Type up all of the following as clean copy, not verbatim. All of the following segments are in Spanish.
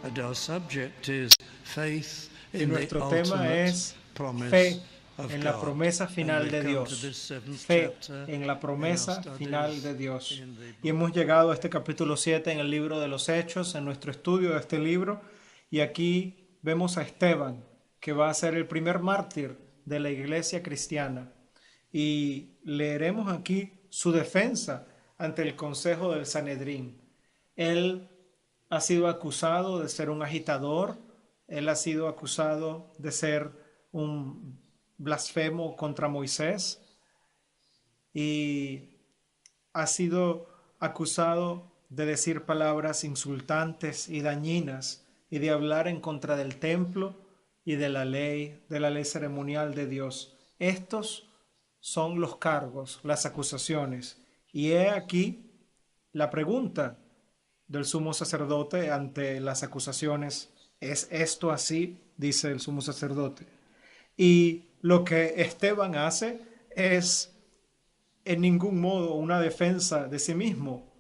And our subject is faith Y in the nuestro tema ultimate es promise fe of en la God. promesa final And de we come to Dios. this seventh Fe chapter en la in our promesa studies final de Dios. in the Y hemos llegado a este capítulo 7 en el libro de los Hechos, en nuestro estudio de este libro. Y aquí vemos a Esteban, que va a ser el primer mártir de la iglesia cristiana. Y leeremos aquí su defensa ante el consejo del Sanedrín. Él ha sido acusado de ser un agitador, él ha sido acusado de ser un blasfemo contra Moisés y ha sido acusado de decir palabras insultantes y dañinas y de hablar en contra del templo y de la ley ceremonial de Dios. Estos son los cargos, las acusaciones. Y he aquí la pregunta del sumo sacerdote ante las acusaciones. ¿Es esto así?, dice el sumo sacerdote. Y lo que Esteban hace es en ningún modo una defensa de sí mismo,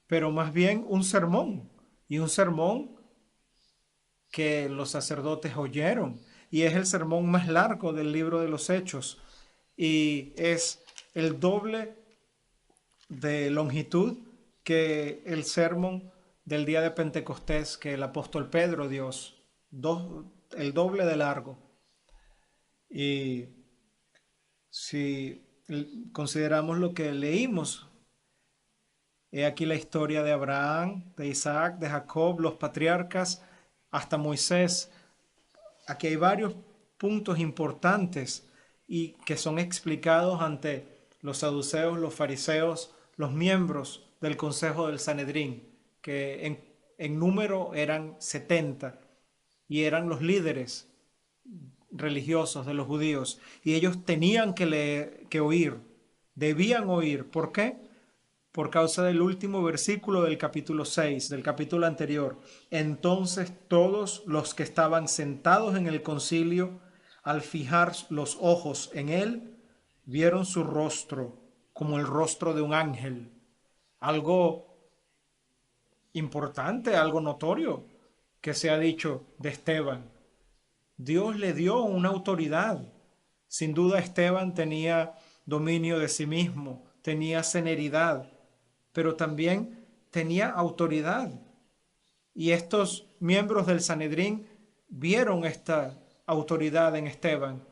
pero más bien un sermón, y un sermón que los sacerdotes oyeron, y es el sermón más largo del libro de los Hechos, y es el doble de longitud que el sermón del día de Pentecostés que el apóstol Pedro dio, el doble de largo. Y si consideramos lo que leímos, he aquí la historia de Abraham, de Isaac, de Jacob, los patriarcas, hasta Moisés. Aquí hay varios puntos importantes y que son explicados ante los saduceos, los fariseos, los miembros del Consejo del Sanedrín, que en número eran 70 y eran los líderes religiosos de los judíos, y ellos tenían que oír, debían oír. ¿Por qué? Por causa del último versículo del capítulo 6, del capítulo anterior. Entonces todos los que estaban sentados en el concilio, al fijar los ojos en él, vieron su rostro como el rostro de un ángel. Algo importante, algo notorio que se ha dicho de Esteban. Dios le dio una autoridad. Sin duda Esteban tenía dominio de sí mismo, tenía celeridad, pero también tenía autoridad. Y estos miembros del Sanedrín vieron esta autoridad en Esteban.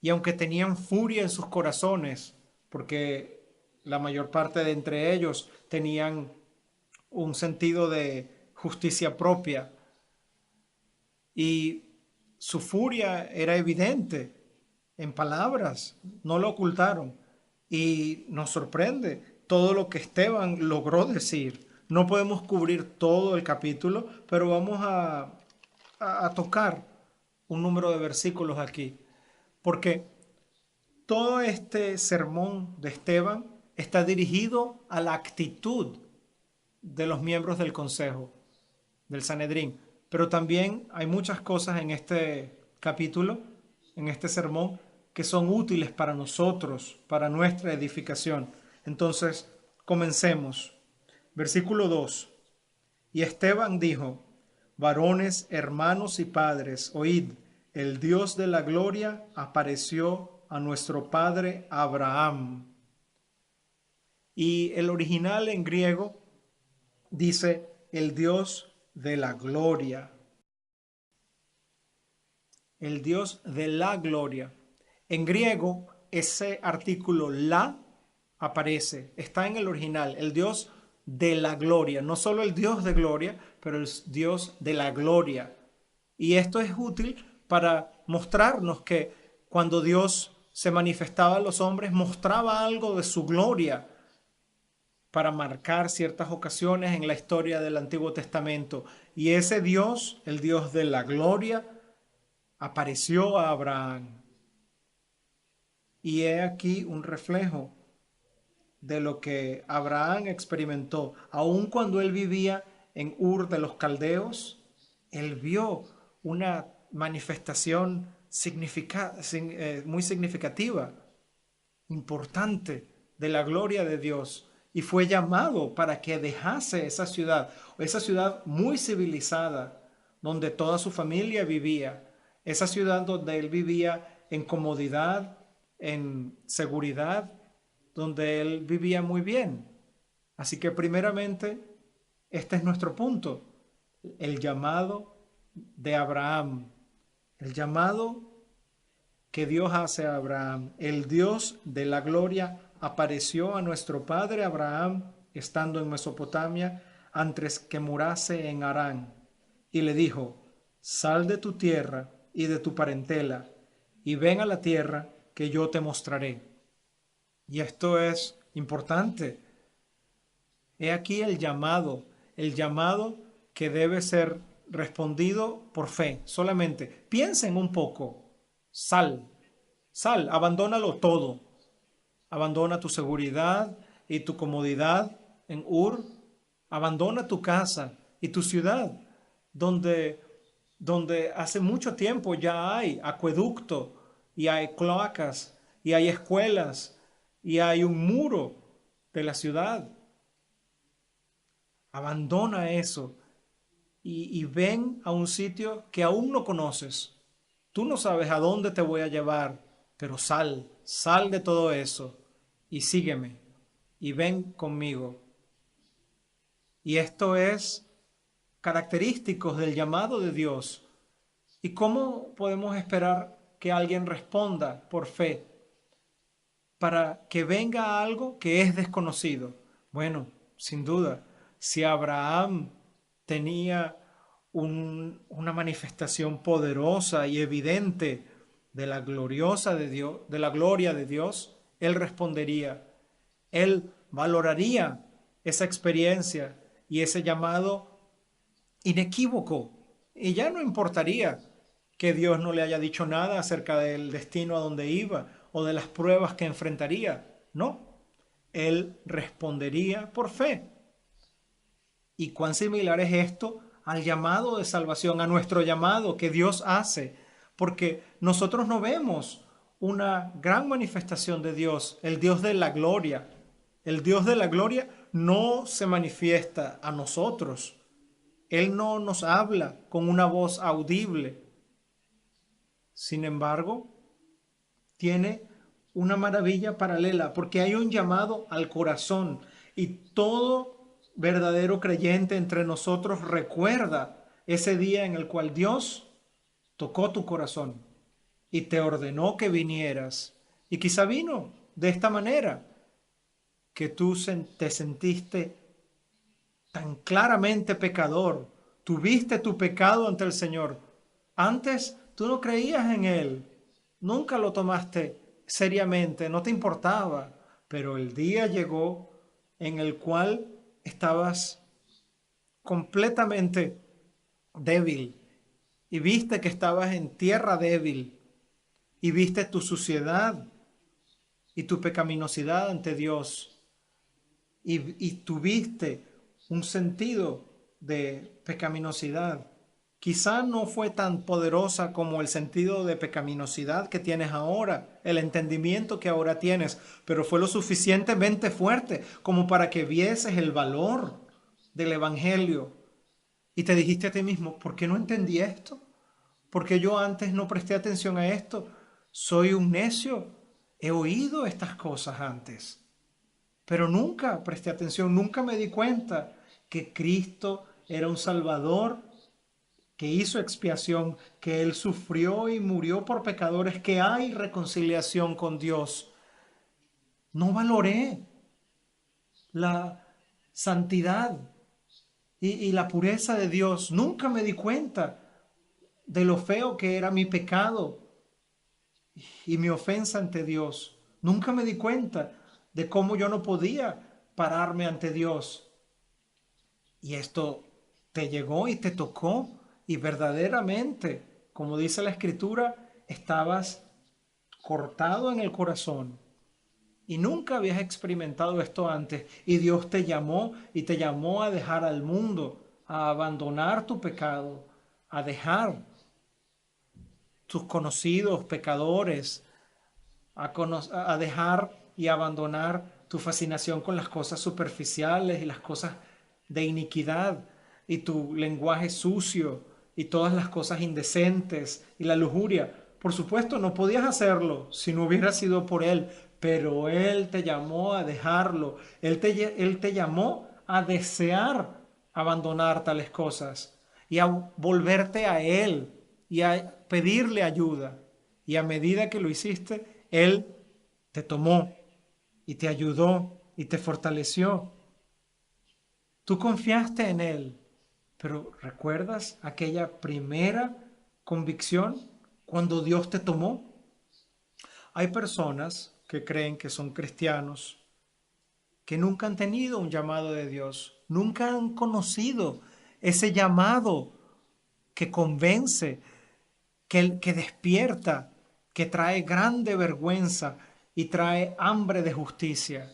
Y aunque tenían furia en sus corazones, porque la mayor parte de entre ellos tenían un sentido de justicia propia, y su furia era evidente en palabras, no lo ocultaron. Y nos sorprende todo lo que Esteban logró decir. No podemos cubrir todo el capítulo, pero vamos a tocar un número de versículos aquí. Porque todo este sermón de Esteban está dirigido a la actitud de los miembros del consejo, del Sanedrín. Pero también hay muchas cosas en este capítulo, en este sermón, que son útiles para nosotros, para nuestra edificación. Entonces, comencemos. Versículo 2. Y Esteban dijo: varones, hermanos y padres, oíd, el Dios de la gloria apareció a nuestro padre Abraham. Y el original en griego dice el Dios de la gloria. El Dios de la gloria. En griego, ese artículo la aparece, está en el original, el Dios de la gloria. No solo el Dios de gloria, pero el Dios de la gloria. Y esto es útil para mostrarnos que cuando Dios se manifestaba a los hombres, mostraba algo de su gloria, para marcar ciertas ocasiones en la historia del Antiguo Testamento. Y ese Dios, el Dios de la gloria, apareció a Abraham. Y he aquí un reflejo de lo que Abraham experimentó. Aun cuando él vivía en Ur de los Caldeos, él vio una manifestación muy significativa, importante, de la gloria de Dios. Y fue llamado para que dejase esa ciudad muy civilizada, donde toda su familia vivía, esa ciudad donde él vivía en comodidad, en seguridad, donde él vivía muy bien. Así que primeramente, este es nuestro punto, el llamado de Abraham, el llamado que Dios hace a Abraham. El Dios de la gloria apareció a nuestro padre Abraham estando en Mesopotamia antes que murase en Harán y le dijo: sal de tu tierra y de tu parentela y ven a la tierra que yo te mostraré. Y esto es importante. He aquí el llamado que debe ser respondido por fe. Solamente piensen un poco. Sal, sal, abandónalo todo. Abandona tu seguridad y tu comodidad en Ur. Abandona tu casa y tu ciudad, donde hace mucho tiempo ya hay acueducto y hay cloacas y hay escuelas y hay un muro de la ciudad. Abandona eso y ven a un sitio que aún no conoces. Tú no sabes a dónde te voy a llevar, pero sal de todo eso y sígueme y ven conmigo. Y esto es característico del llamado de Dios. ¿Y cómo podemos esperar que alguien responda por fe para que venga algo que es desconocido? Bueno, sin duda, si Abraham tenía una manifestación poderosa y evidente de la gloriosa de Dios, de la gloria de Dios, él respondería, él valoraría esa experiencia y ese llamado inequívoco. Y ya no importaría que Dios no le haya dicho nada acerca del destino a donde iba o de las pruebas que enfrentaría. No, él respondería por fe. ¿Y cuán similar es esto al llamado de salvación, a nuestro llamado que Dios hace? Porque nosotros no vemos una gran manifestación de Dios, el Dios de la gloria. El Dios de la gloria no se manifiesta a nosotros. Él no nos habla con una voz audible. Sin embargo, tiene una maravilla paralela porque hay un llamado al corazón y todo verdadero creyente entre nosotros recuerda ese día en el cual Dios tocó tu corazón y te ordenó que vinieras. Y quizá vino de esta manera, que tú te sentiste tan claramente pecador, tuviste tu pecado ante el Señor. Antes tú no creías en Él, nunca lo tomaste seriamente, no te importaba, pero el día llegó en el cual estabas completamente débil y viste que estabas en tierra débil y viste tu suciedad y tu pecaminosidad ante Dios y tuviste un sentido de pecaminosidad. Quizá no fue tan poderosa como el sentido de pecaminosidad que tienes ahora, el entendimiento que ahora tienes, pero fue lo suficientemente fuerte como para que vieses el valor del Evangelio y te dijiste a ti mismo: ¿por qué no entendí esto? ¿Por qué yo antes no presté atención a esto? Soy un necio, he oído estas cosas antes, pero nunca presté atención, nunca me di cuenta que Cristo era un Salvador que hizo expiación, que Él sufrió y murió por pecadores, que hay reconciliación con Dios. No valoré la santidad y la pureza de Dios. Nunca me di cuenta de lo feo que era mi pecado y mi ofensa ante Dios. Nunca me di cuenta de cómo yo no podía pararme ante Dios. Y esto te llegó y te tocó y verdaderamente, como dice la Escritura, estabas cortado en el corazón y nunca habías experimentado esto antes y Dios te llamó y te llamó a dejar al mundo, a abandonar tu pecado, a dejar tus conocidos pecadores, a dejar y abandonar tu fascinación con las cosas superficiales y las cosas de iniquidad y tu lenguaje sucio y todas las cosas indecentes y la lujuria. Por supuesto, no podías hacerlo si no hubiera sido por Él, pero Él te llamó a dejarlo. Él te llamó a desear abandonar tales cosas y a volverte a Él y a pedirle ayuda. Y a medida que lo hiciste, Él te tomó y te ayudó y te fortaleció. Tú confiaste en Él, pero ¿recuerdas aquella primera convicción cuando Dios te tomó? Hay personas que creen que son cristianos, que nunca han tenido un llamado de Dios, nunca han conocido ese llamado que convence, que despierta, que trae grande vergüenza y trae hambre de justicia.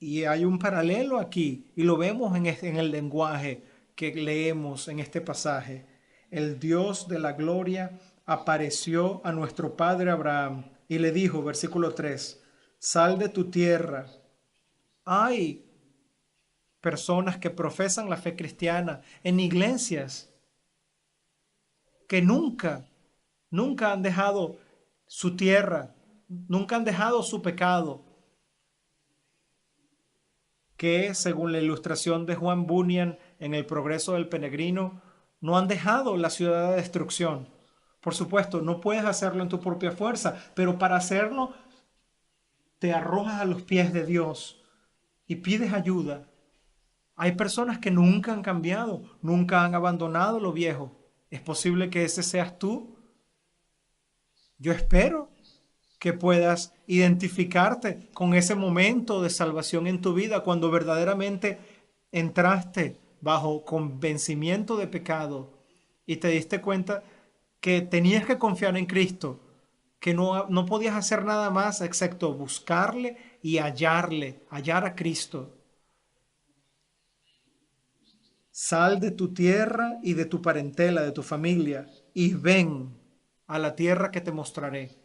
Y hay un paralelo aquí, y lo vemos en el lenguaje que leemos en este pasaje. El Dios de la gloria apareció a nuestro padre Abraham y le dijo, versículo 3, sal de tu tierra. Hay personas que profesan la fe cristiana en iglesias que nunca han dejado su tierra, nunca han dejado su pecado, que según la ilustración de Juan Bunyan en El progreso del peregrino, no han dejado la ciudad de destrucción. Por supuesto, no puedes hacerlo en tu propia fuerza, pero para hacerlo te arrojas a los pies de Dios y pides ayuda. Hay personas que nunca han cambiado, nunca han abandonado lo viejo. ¿Es posible que ese seas tú? Yo espero que puedas identificarte con ese momento de salvación en tu vida cuando verdaderamente entraste bajo convencimiento de pecado y te diste cuenta que tenías que confiar en Cristo, que no podías hacer nada más excepto buscarle y hallar a Cristo. Sal de tu tierra y de tu parentela, de tu familia, y ven a la tierra que te mostraré.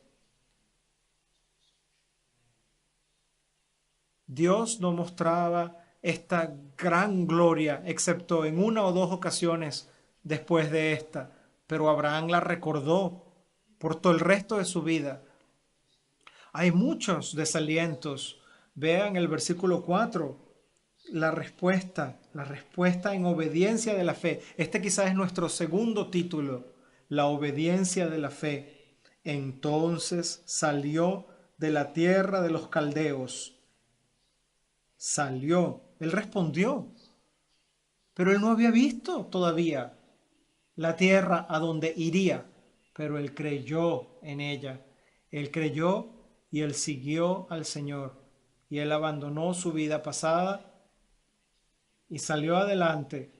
Dios no mostraba esta gran gloria, excepto en una o dos ocasiones después de esta, pero Abraham la recordó por todo el resto de su vida. Hay muchos desalientos. Vean el versículo 4, la respuesta en obediencia de la fe. Este quizás es nuestro segundo título, la obediencia de la fe. Entonces salió de la tierra de los caldeos. Salió, él respondió, pero él no había visto todavía la tierra a donde iría, pero él creyó en ella. Él creyó y él siguió al Señor y él abandonó su vida pasada y salió adelante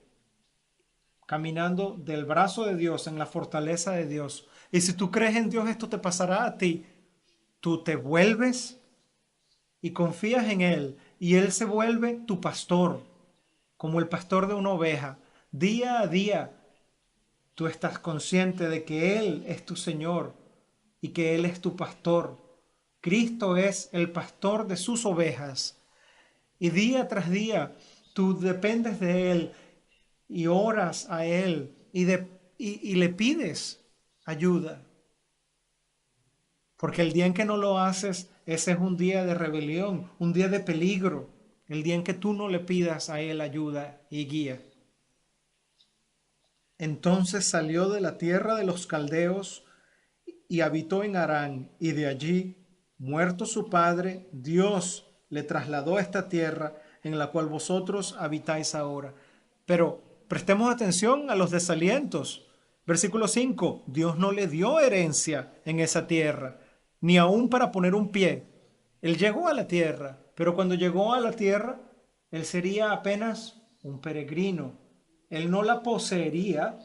caminando del brazo de Dios en la fortaleza de Dios. Y si tú crees en Dios, esto te pasará a ti. Tú te vuelves y confías en Él y Él se vuelve tu pastor, como el pastor de una oveja. Día a día tú estás consciente de que Él es tu Señor y que Él es tu pastor. Cristo es el pastor de sus ovejas. Y día tras día tú dependes de Él y oras a Él y le pides ayuda. Porque el día en que no lo haces, ese es un día de rebelión, un día de peligro. El día en que tú no le pidas a Él ayuda y guía. Entonces salió de la tierra de los caldeos y habitó en Harán, y de allí, muerto su padre, Dios le trasladó a esta tierra en la cual vosotros habitáis ahora. Pero prestemos atención a los desalientos. Versículo 5, Dios no le dio herencia en esa tierra, ni aún para poner un pie. Él llegó a la tierra, pero cuando llegó a la tierra, él sería apenas un peregrino. Él no la poseería,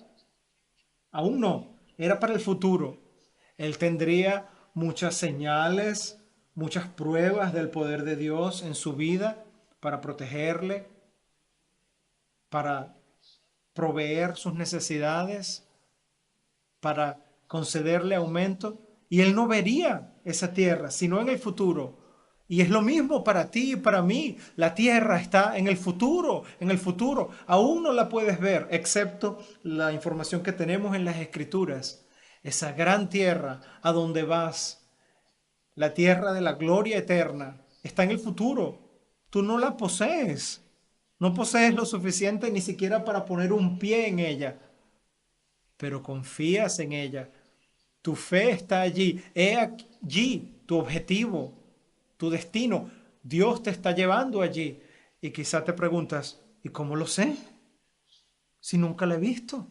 aún no, era para el futuro. Él tendría muchas señales, muchas pruebas del poder de Dios en su vida para protegerle, para proveer sus necesidades, para concederle aumento. Y él no vería esa tierra, sino en el futuro. Y es lo mismo para ti y para mí. La tierra está en el futuro, en el futuro. Aún no la puedes ver, excepto la información que tenemos en las Escrituras. Esa gran tierra a donde vas, la tierra de la gloria eterna, está en el futuro. Tú no la posees. No posees lo suficiente ni siquiera para poner un pie en ella, pero confías en ella. Tu fe está allí. He allí tu objetivo, tu destino. Dios te está llevando allí. Y quizá te preguntas, ¿y cómo lo sé? Si nunca la he visto.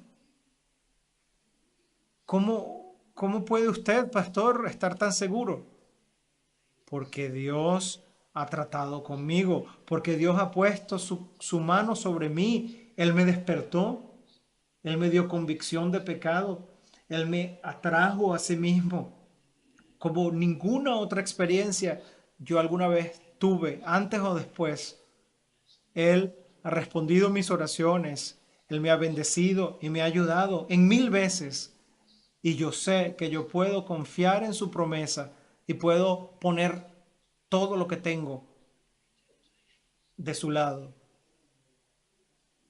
¿Cómo puede usted, pastor, estar tan seguro? Porque Dios ha tratado conmigo, porque Dios ha puesto su mano sobre mí. Él me despertó, Él me dio convicción de pecado, Él me atrajo a sí mismo. Como ninguna otra experiencia yo alguna vez tuve, antes o después. Él ha respondido mis oraciones, Él me ha bendecido y me ha ayudado en 1000 veces. Y yo sé que yo puedo confiar en su promesa y puedo poner todo lo que tengo de su lado.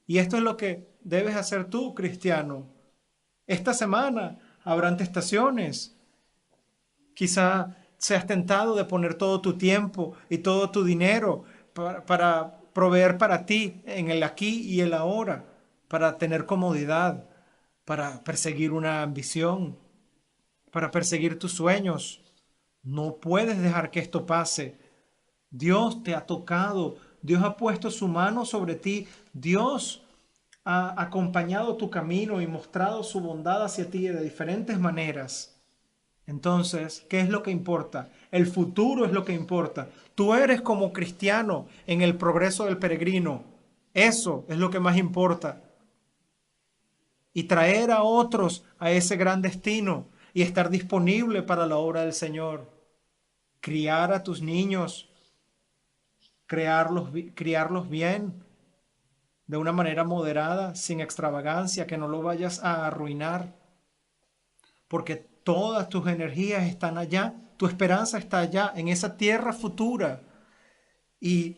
Y esto es lo que debes hacer tú, cristiano. Esta semana habrán tentaciones. Quizá seas tentado de poner todo tu tiempo y todo tu dinero para proveer para ti en el aquí y el ahora, para tener comodidad, para perseguir una ambición, para perseguir tus sueños. No puedes dejar que esto pase. Dios te ha tocado, Dios ha puesto su mano sobre ti, Dios ha acompañado tu camino y mostrado su bondad hacia ti de diferentes maneras. Entonces, ¿qué es lo que importa? El futuro es lo que importa. Tú eres como cristiano en el progreso del peregrino. Eso es lo que más importa. Y traer a otros a ese gran destino y estar disponible para la obra del Señor. Criar a tus niños, criarlos bien, de una manera moderada, sin extravagancia, que no lo vayas a arruinar, porque todas tus energías están allá, tu esperanza está allá, en esa tierra futura. Y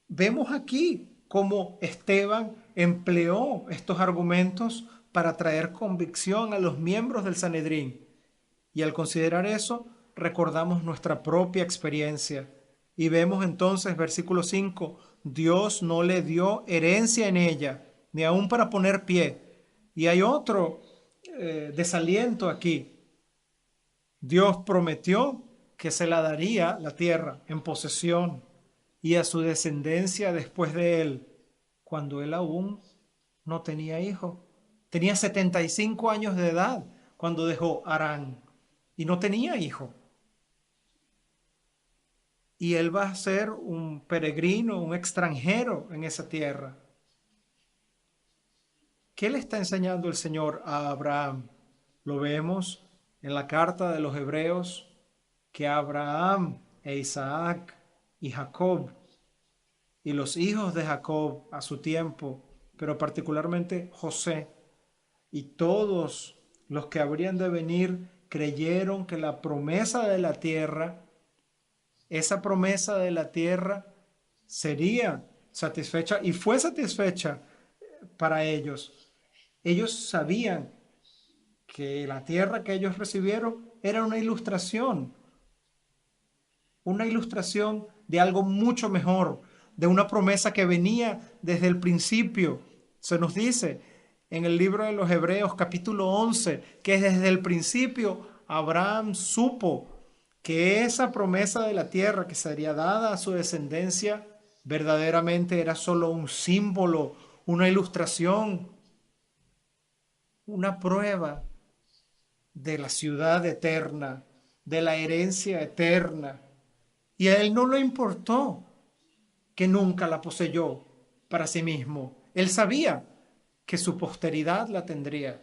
vemos aquí cómo Esteban empleó estos argumentos para traer convicción a los miembros del Sanedrín. Y al considerar eso, recordamos nuestra propia experiencia. Y vemos entonces, versículo 5, Dios no le dio herencia en ella, ni aún para poner pie. Y hay otro desaliento aquí. Dios prometió que se la daría la tierra en posesión y a su descendencia después de él, cuando él aún no tenía hijo. Tenía 75 años de edad cuando dejó Harán y no tenía hijo. Y él va a ser un peregrino, un extranjero en esa tierra. ¿Qué le está enseñando el Señor a Abraham? Lo vemos en la carta de los Hebreos, que Abraham e Isaac y Jacob y los hijos de Jacob a su tiempo, pero particularmente José y todos los que habrían de venir, creyeron que la promesa de la tierra, esa promesa de la tierra sería satisfecha y fue satisfecha para ellos. Ellos sabían que la tierra que ellos recibieron era una ilustración de algo mucho mejor, de una promesa que venía desde el principio. Se nos dice en el libro de los Hebreos capítulo 11 que desde el principio Abraham supo que esa promesa de la tierra que sería dada a su descendencia verdaderamente era solo un símbolo, una ilustración, una prueba de la ciudad eterna, de la herencia eterna. Y a él no le importó que nunca la poseyó para sí mismo. Él sabía que su posteridad la tendría.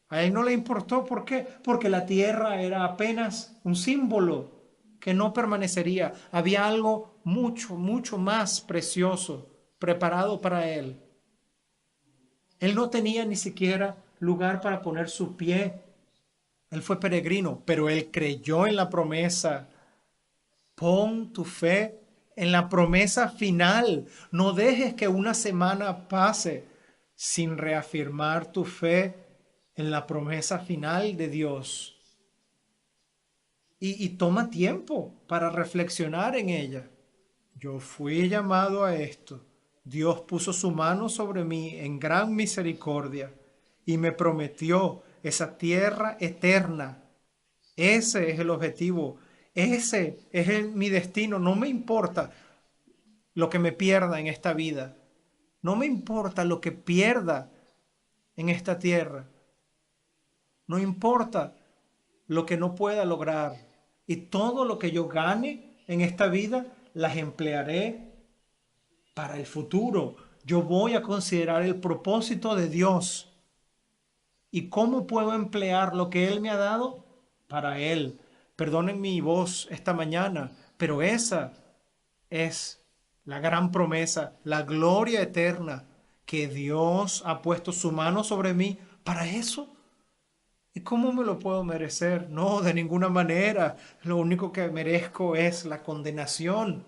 A él no le importó. ¿Por qué? Porque la tierra era apenas un símbolo que no permanecería. Había algo mucho, mucho más precioso preparado para él. Él no tenía ni siquiera lugar para poner su pie. Él fue peregrino, pero él creyó en la promesa. Pon tu fe en la promesa final. No dejes que una semana pase sin reafirmar tu fe en la promesa final de Dios. Y toma tiempo para reflexionar en ella. Yo fui llamado a esto. Dios puso su mano sobre mí en gran misericordia y me prometió esa tierra eterna. Ese es el objetivo. Ese es mi destino. No me importa lo que me pierda en esta vida. No me importa lo que pierda en esta tierra. No importa lo que no pueda lograr. Y todo lo que yo gane en esta vida, las emplearé para el futuro. Yo voy a considerar el propósito de Dios. ¿Y cómo puedo emplear lo que Él me ha dado? Para Él. Perdonen mi voz esta mañana, pero esa es la gran promesa, la gloria eterna, que Dios ha puesto su mano sobre mí para eso. ¿Y cómo me lo puedo merecer? No, de ninguna manera. Lo único que merezco es la condenación.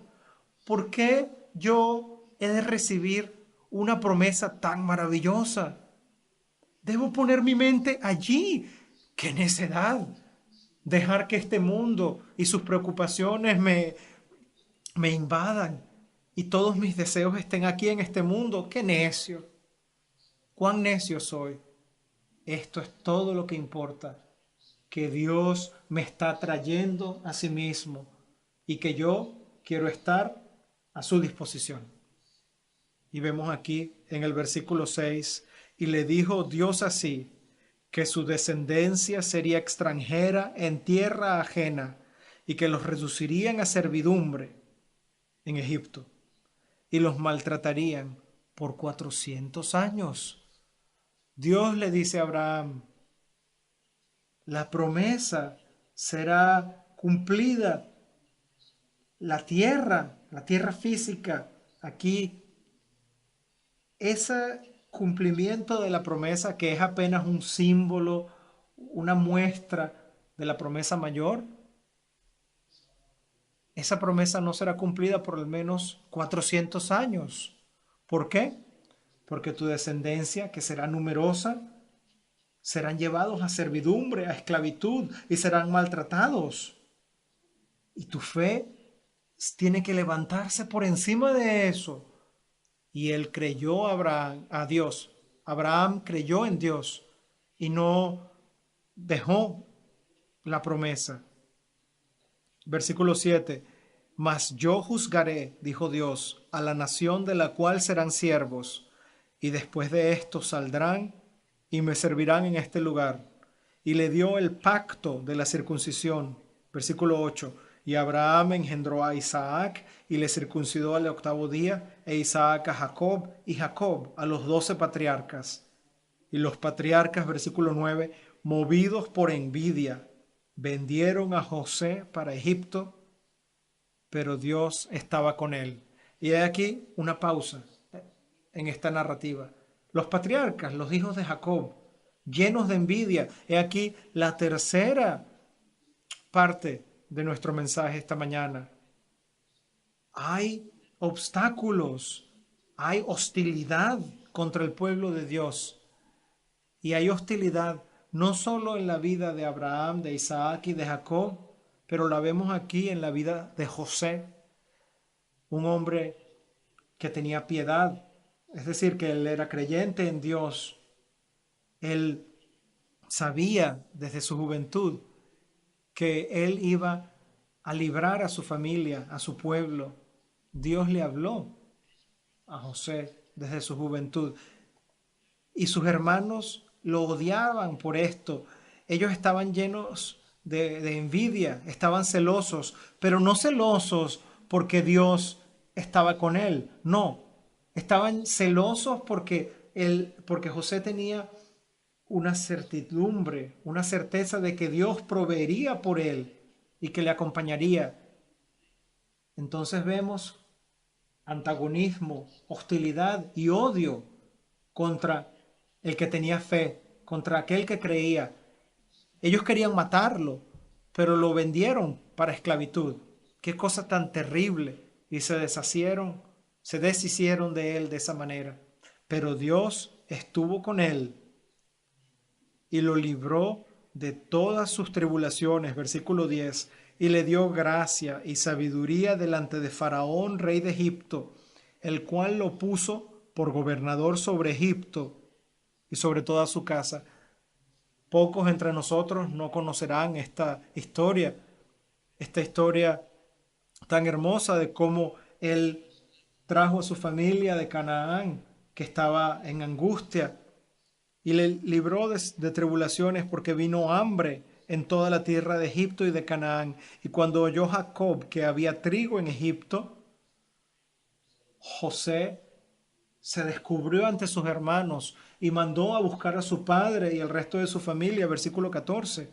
¿Por qué yo he de recibir una promesa tan maravillosa? Debo poner mi mente allí. ¡Qué necedad! Dejar que este mundo y sus preocupaciones me invadan y todos mis deseos estén aquí en este mundo. ¡Qué necio! ¡Cuán necio soy! Esto es todo lo que importa, que Dios me está trayendo a sí mismo y que yo quiero estar a su disposición. Y vemos aquí en el versículo 6, y le dijo Dios así, que su descendencia sería extranjera en tierra ajena y que los reducirían a servidumbre en Egipto y los maltratarían por 400 años. Dios le dice a Abraham, la promesa será cumplida. La tierra física, aquí, ese cumplimiento de la promesa que es apenas un símbolo, una muestra de la promesa mayor, esa promesa no será cumplida por al menos 400 años. ¿Por qué? Porque tu descendencia, que será numerosa, serán llevados a servidumbre, a esclavitud y serán maltratados. Y tu fe tiene que levantarse por encima de eso. Y él creyó a Dios. Abraham creyó en Dios y no dejó la promesa. Versículo 7. Mas yo juzgaré, dijo Dios, a la nación de la cual serán siervos, y después de esto saldrán y me servirán en este lugar. Y le dio el pacto de la circuncisión. Versículo 8. Y Abraham engendró a Isaac y le circuncidó al 8º día, e Isaac a Jacob y Jacob a los 12 patriarcas. Y los patriarcas, versículo 9, movidos por envidia, vendieron a José para Egipto, pero Dios estaba con él. Y hay aquí una pausa en esta narrativa. Los patriarcas, los hijos de Jacob, llenos de envidia. He aquí la tercera parte de nuestro mensaje esta mañana. Hay obstáculos, hay hostilidad contra el pueblo de Dios. Y hay hostilidad no solo en la vida de Abraham, de Isaac y de Jacob, pero la vemos aquí en la vida de José, un hombre que tenía piedad, es decir, que él era creyente en Dios. Él sabía desde su juventud que él iba a librar a su familia, a su pueblo. Dios le habló a José desde su juventud. Y sus hermanos lo odiaban por esto. Ellos estaban llenos de envidia, estaban celosos, pero no celosos porque Dios estaba con él. No, estaban celosos porque José tenía una certidumbre, una certeza de que Dios proveería por él y que le acompañaría. Entonces vemos antagonismo, hostilidad y odio contra el que tenía fe, contra aquel que creía. Ellos querían matarlo, pero lo vendieron para esclavitud. Qué cosa tan terrible. Y se deshicieron de él de esa manera. Pero Dios estuvo con él y lo libró de todas sus tribulaciones. Versículo 10. Y le dio gracia y sabiduría delante de Faraón, rey de Egipto, el cual lo puso por gobernador sobre Egipto y sobre toda su casa. Pocos entre nosotros no conocerán esta historia tan hermosa de cómo él trajo a su familia de Canaán, que estaba en angustia, y le libró de tribulaciones porque vino hambre en toda la tierra de Egipto y de Canaán. Y cuando oyó Jacob que había trigo en Egipto, José se descubrió ante sus hermanos y mandó a buscar a su padre y el resto de su familia, versículo 14,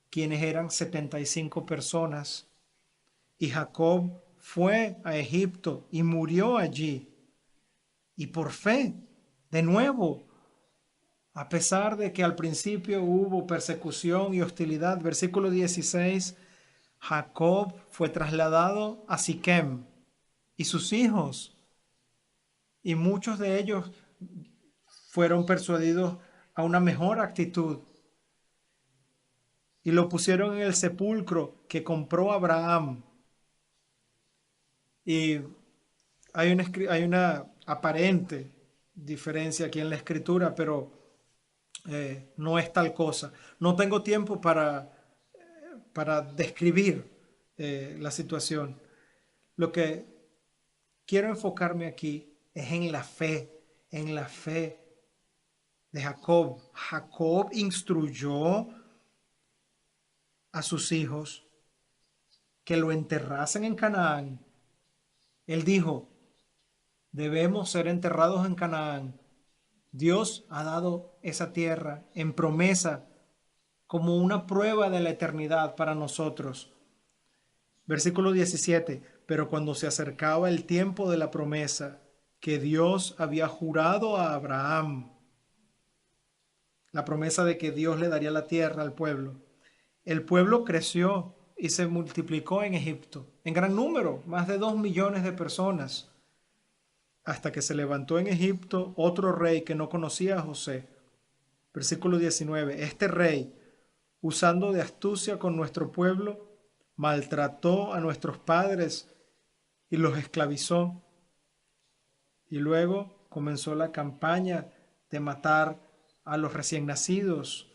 quienes eran 75 personas. Y Jacob fue a Egipto y murió allí. Y por fe, de nuevo, a pesar de que al principio hubo persecución y hostilidad, versículo 16, Jacob fue trasladado a Siquem y sus hijos, y muchos de ellos fueron persuadidos a una mejor actitud y lo pusieron en el sepulcro que compró Abraham. Y hay una aparente diferencia aquí en la escritura, pero no es tal cosa. No tengo tiempo para describir la situación. Lo que quiero enfocarme aquí es en la fe de Jacob. Jacob instruyó a sus hijos que lo enterrasen en Canaán. Él dijo, debemos ser enterrados en Canaán. Dios ha dado esa tierra en promesa como una prueba de la eternidad para nosotros. Versículo 17. Pero cuando se acercaba el tiempo de la promesa que Dios había jurado a Abraham, la promesa de que Dios le daría la tierra al pueblo, el pueblo creció y se multiplicó en Egipto, en gran número, más de 2 millones de personas, hasta que se levantó en Egipto otro rey que no conocía a José. Versículo 19. Este rey, usando de astucia con nuestro pueblo, maltrató a nuestros padres y los esclavizó. Y luego comenzó la campaña de matar a los recién nacidos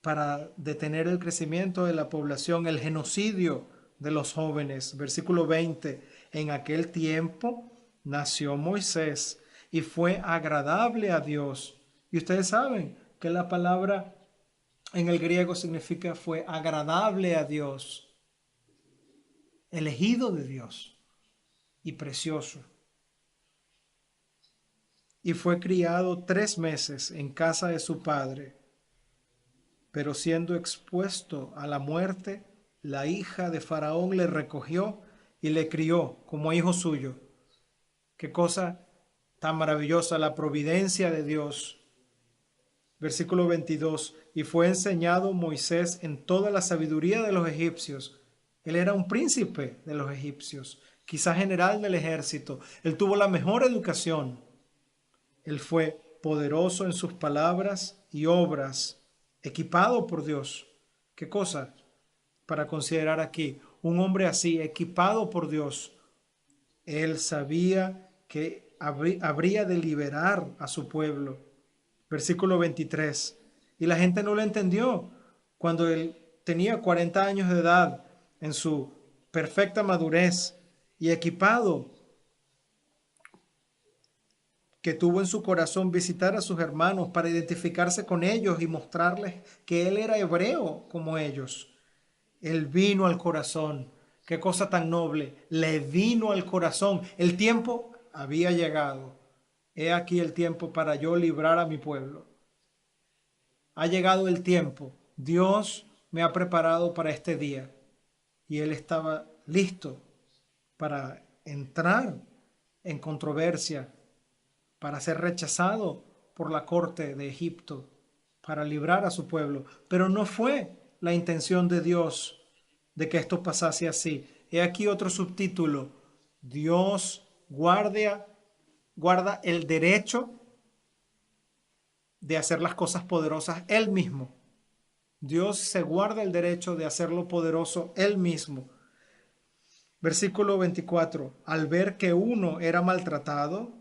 para detener el crecimiento de la población, el genocidio de los jóvenes. Versículo 20. En aquel tiempo nació Moisés y fue agradable a Dios. Y ustedes saben que la palabra en el griego significa fue agradable a Dios, elegido de Dios y precioso. Y fue criado 3 meses en casa de su padre, pero siendo expuesto a la muerte, la hija de Faraón le recogió y le crió como hijo suyo. Qué cosa tan maravillosa la providencia de Dios. Versículo 22. Y fue enseñado Moisés en toda la sabiduría de los egipcios. Él era un príncipe de los egipcios, quizá general del ejército. Él tuvo la mejor educación. Él fue poderoso en sus palabras y obras, equipado por Dios. ¿Qué cosa para considerar aquí? Un hombre así, equipado por Dios. Él sabía que habría de liberar a su pueblo. Versículo 23. Y la gente no lo entendió cuando él tenía 40 años de edad, en su perfecta madurez y equipado, que tuvo en su corazón visitar a sus hermanos para identificarse con ellos y mostrarles que él era hebreo como ellos. Él vino al corazón. Qué cosa tan noble. Le vino al corazón. El tiempo había llegado. He aquí el tiempo para yo librar a mi pueblo. Ha llegado el tiempo. Dios me ha preparado para este día. Y él estaba listo para entrar en controversia, para ser rechazado por la corte de Egipto, para librar a su pueblo. Pero no fue la intención de Dios de que esto pasase así. He aquí otro subtítulo: Dios guarda el derecho de hacer las cosas poderosas Él mismo. Dios se guarda el derecho de hacerlo poderoso Él mismo. Versículo 24. Al ver que uno era maltratado,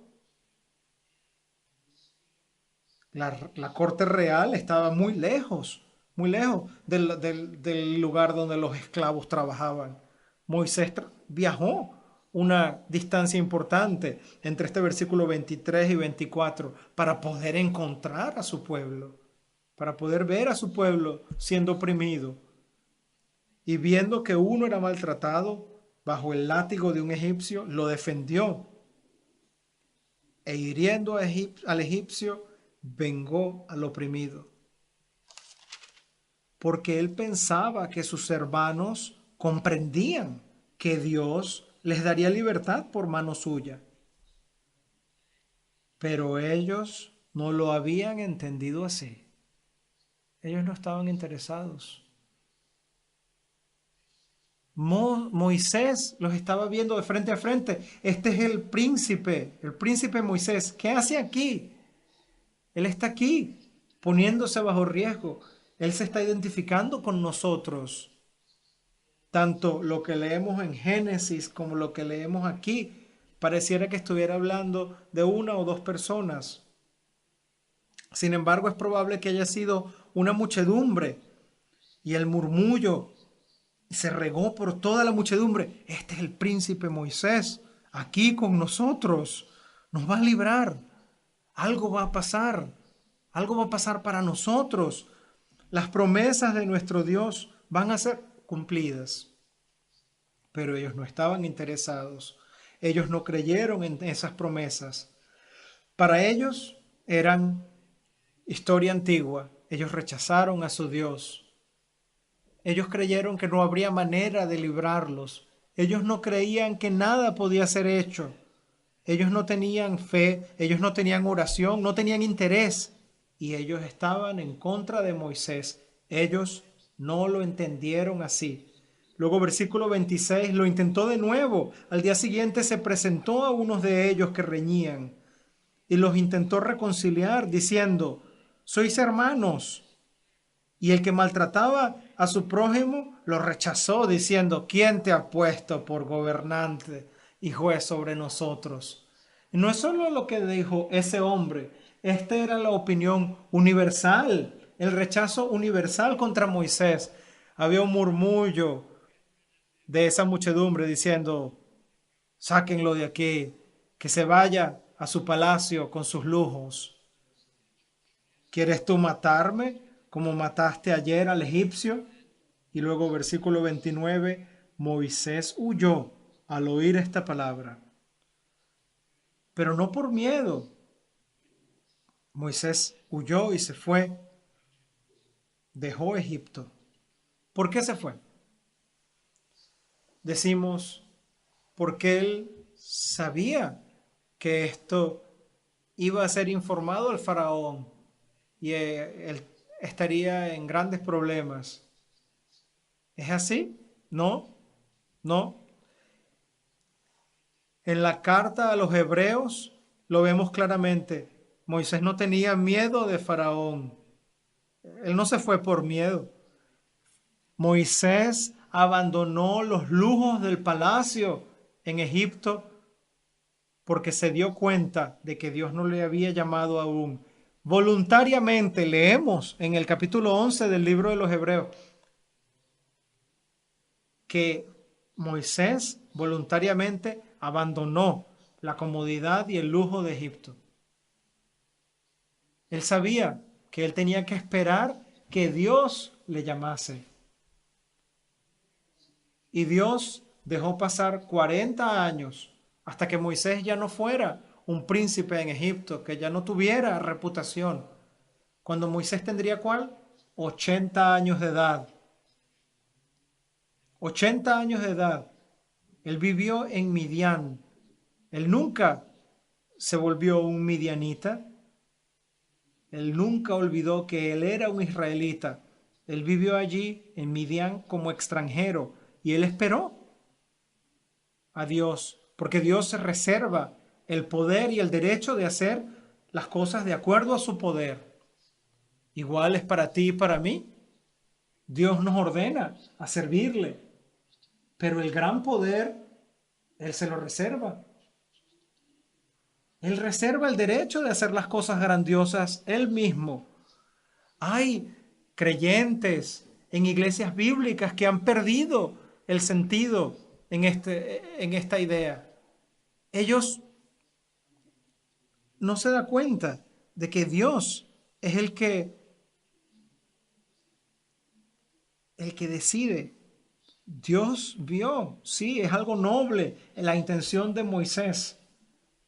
la corte real estaba muy lejos del lugar donde los esclavos trabajaban. Moisés viajó una distancia importante entre este versículo 23 y 24 para poder encontrar a su pueblo, para poder ver a su pueblo siendo oprimido. Y viendo que uno era maltratado bajo el látigo de un egipcio, lo defendió. E hiriendo al egipcio, vengó al oprimido. Porque él pensaba que sus hermanos comprendían que Dios les daría libertad por mano suya. Pero ellos no lo habían entendido así. Ellos no estaban interesados. Moisés los estaba viendo de frente a frente. Este es el príncipe Moisés. ¿Qué hace aquí? Él está aquí, poniéndose bajo riesgo. Él se está identificando con nosotros. Tanto lo que leemos en Génesis como lo que leemos aquí, pareciera que estuviera hablando de una o dos personas. Sin embargo, es probable que haya sido una muchedumbre, y el murmullo se regó por toda la muchedumbre. Este es el príncipe Moisés, aquí con nosotros. Nos va a librar. Algo va a pasar. Algo va a pasar para nosotros. Las promesas de nuestro Dios van a ser cumplidas. Pero ellos no estaban interesados. Ellos no creyeron en esas promesas. Para ellos eran historia antigua. Ellos rechazaron a su Dios. Ellos creyeron que no habría manera de librarlos. Ellos no creían que nada podía ser hecho. Ellos no tenían fe, ellos no tenían oración, no tenían interés. Y ellos estaban en contra de Moisés. Ellos no lo entendieron así. Luego versículo 26, lo intentó de nuevo. Al día siguiente se presentó a unos de ellos que reñían y los intentó reconciliar diciendo: sois hermanos. Y el que maltrataba a su prójimo lo rechazó diciendo: ¿quién te ha puesto por gobernante y juez sobre nosotros? Y no es solo lo que dijo ese hombre, esta era la opinión universal, el rechazo universal contra Moisés. Había un murmullo de esa muchedumbre diciendo: sáquenlo de aquí, que se vaya a su palacio con sus lujos. ¿Quieres tú matarme como mataste ayer al egipcio? Y luego versículo 29, Moisés huyó al oír esta palabra, pero no por miedo. Moisés huyó y se fue, dejó Egipto. ¿Por qué se fue? Decimos, porque él sabía que esto iba a ser informado al faraón y él estaría en grandes problemas. ¿Es así? No, no. En la carta a los hebreos lo vemos claramente. Moisés no tenía miedo de Faraón. Él no se fue por miedo. Moisés abandonó los lujos del palacio en Egipto porque se dio cuenta de que Dios no le había llamado aún. Voluntariamente leemos en el capítulo 11 del libro de los Hebreos que Moisés voluntariamente abandonó la comodidad y el lujo de Egipto. Él sabía que él tenía que esperar que Dios le llamase. Y Dios dejó pasar 40 años hasta que Moisés ya no fuera un príncipe en Egipto, que ya no tuviera reputación. Cuando Moisés tendría ¿cuál? 80 años de edad. 80 años de edad. Él vivió en Midian. Él nunca se volvió un midianita. Él nunca olvidó que él era un israelita. Él vivió allí en Midian como extranjero y él esperó. a Dios, porque Dios se reserva el poder y el derecho de hacer las cosas de acuerdo a su poder. Igual es para ti y para mí. Dios nos ordena a servirle, pero el gran poder, Él se lo reserva. Él reserva el derecho de hacer las cosas grandiosas Él mismo. Hay creyentes en iglesias bíblicas que han perdido el sentido en esta idea. Ellos no se dan cuenta de que Dios es el que decide. Dios vio, sí, es algo noble en la intención de Moisés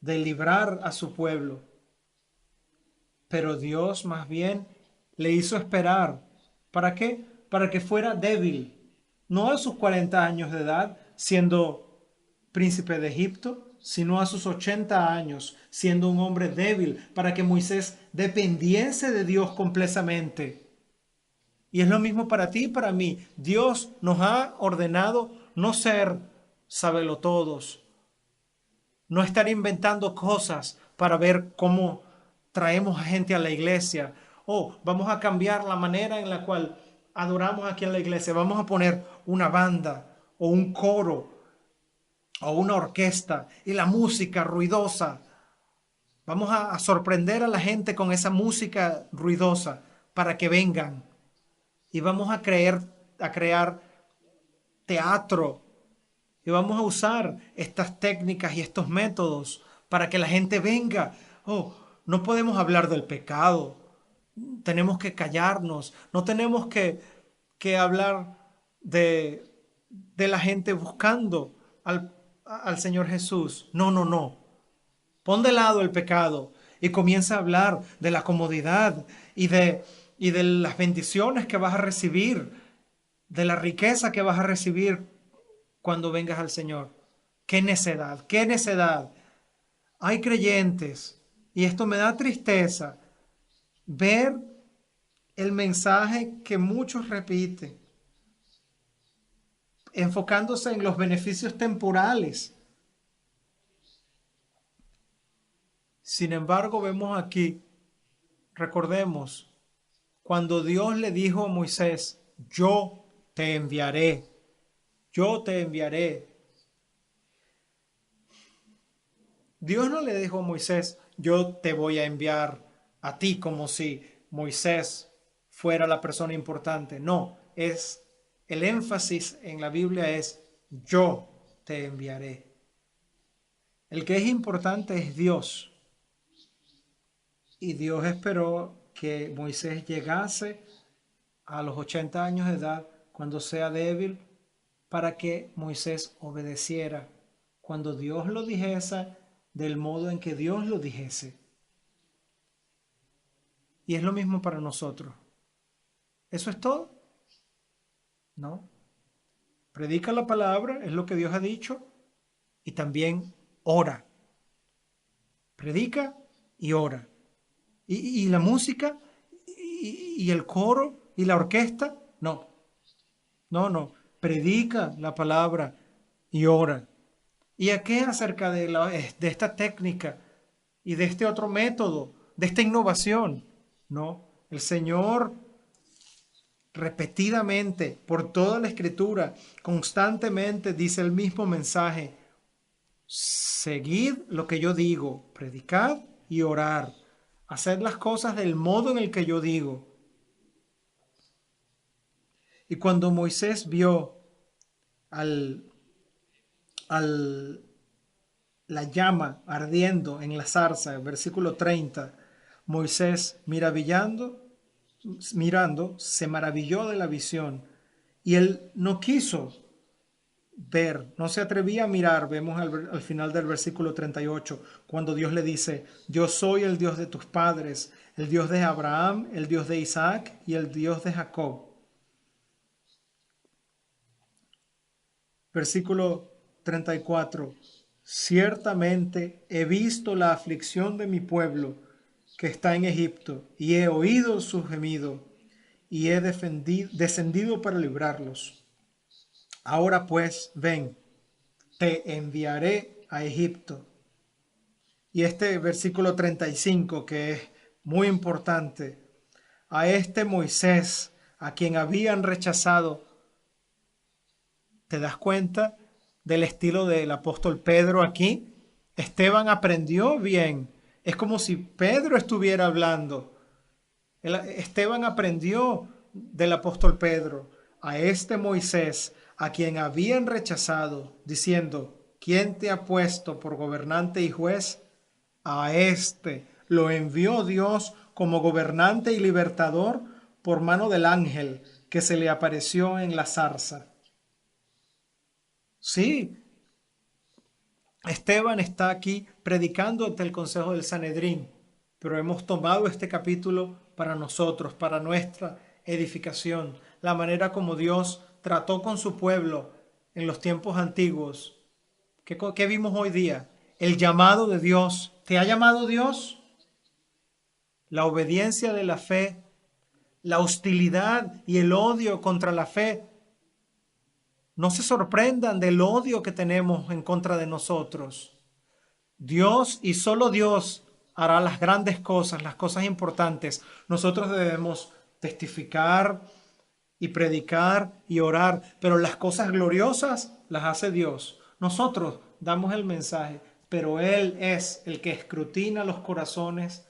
de librar a su pueblo. Pero Dios más bien le hizo esperar. ¿Para qué? Para que fuera débil. No a sus 40 años de edad, siendo príncipe de Egipto, sino a sus 80 años, siendo un hombre débil, para que Moisés dependiese de Dios completamente. Y es lo mismo para ti y para mí. Dios nos ha ordenado no ser sabelotodos, no estar inventando cosas para ver cómo traemos a gente a la iglesia. Oh, vamos a cambiar la manera en la cual adoramos aquí en la iglesia. Vamos a poner una banda o un coro o una orquesta y la música ruidosa. Vamos a sorprender a la gente con esa música ruidosa para que vengan. Y vamos a crear teatro. Y vamos a usar estas técnicas y estos métodos para que la gente venga. Oh, no podemos hablar del pecado. Tenemos que callarnos. No tenemos que hablar de la gente buscando al Señor Jesús. No, no, no. Pon de lado el pecado y comienza a hablar de la comodidad y de las bendiciones que vas a recibir, de la riqueza que vas a recibir cuando vengas al Señor. ¡Qué necedad! ¡Qué necedad! Hay creyentes, y esto me da tristeza, ver el mensaje que muchos repiten, enfocándose en los beneficios temporales. Sin embargo, vemos aquí, recordemos, cuando Dios le dijo a Moisés, yo te enviaré, yo te enviaré. Dios no le dijo a Moisés, yo te voy a enviar a ti, como si Moisés fuera la persona importante. No, es el énfasis en la Biblia es yo te enviaré. El que es importante es Dios. Y Dios esperó que Moisés llegase a los 80 años de edad, cuando sea débil, para que Moisés obedeciera cuando Dios lo dijese, del modo en que Dios lo dijese. Y es lo mismo para nosotros. ¿Eso es todo? No. Predica la palabra, es lo que Dios ha dicho, y también ora. Predica y ora. Y la música y el coro y la orquesta, no. No, no. Predica la palabra y ora. ¿Y a qué acerca de esta técnica y de este otro método, de esta innovación? No, el Señor repetidamente, por toda la Escritura, constantemente dice el mismo mensaje. Seguid lo que yo digo, predicad y orar. Haced las cosas del modo en el que yo digo. Y cuando Moisés vio la llama ardiendo en la zarza, versículo 30, Moisés mirando, se maravilló de la visión y él no quiso ver, no se atrevía a mirar. Vemos al final del versículo 38, cuando Dios le dice, yo soy el Dios de tus padres, el Dios de Abraham, el Dios de Isaac y el Dios de Jacob. Versículo 34, ciertamente he visto la aflicción de mi pueblo que está en Egipto, y he oído su gemido, y he descendido para librarlos. Ahora pues, ven, te enviaré a Egipto. Y este versículo 35, que es muy importante, a este Moisés, a quien habían rechazado. ¿Te das cuenta del estilo del apóstol Pedro aquí? Esteban aprendió bien. Es como si Pedro estuviera hablando. Esteban aprendió del apóstol Pedro. A este Moisés, a quien habían rechazado, diciendo, ¿quién te ha puesto por gobernante y juez? A este lo envió Dios como gobernante y libertador por mano del ángel que se le apareció en la zarza. Sí, Esteban está aquí predicando ante el Consejo del Sanedrín, pero hemos tomado este capítulo para nosotros, para nuestra edificación, la manera como Dios trató con su pueblo en los tiempos antiguos. ¿Qué vimos hoy día? El llamado de Dios. ¿Te ha llamado Dios? La obediencia de la fe, la hostilidad y el odio contra la fe. No se sorprendan del odio que tenemos en contra de nosotros. Dios y solo Dios hará las grandes cosas, las cosas importantes. Nosotros debemos testificar y predicar y orar, pero las cosas gloriosas las hace Dios. Nosotros damos el mensaje, pero Él es el que escrutina los corazones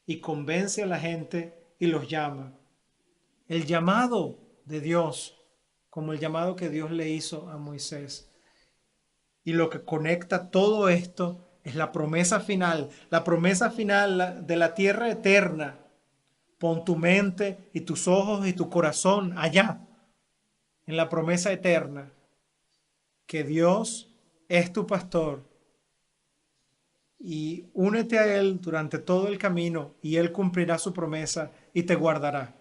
y convence a la gente y los llama. El llamado de Dios, como el llamado que Dios le hizo a Moisés. Y lo que conecta todo esto es la promesa final de la tierra eterna. Pon tu mente y tus ojos y tu corazón allá, en la promesa eterna, que Dios es tu pastor. Y únete a Él durante todo el camino y Él cumplirá su promesa y te guardará.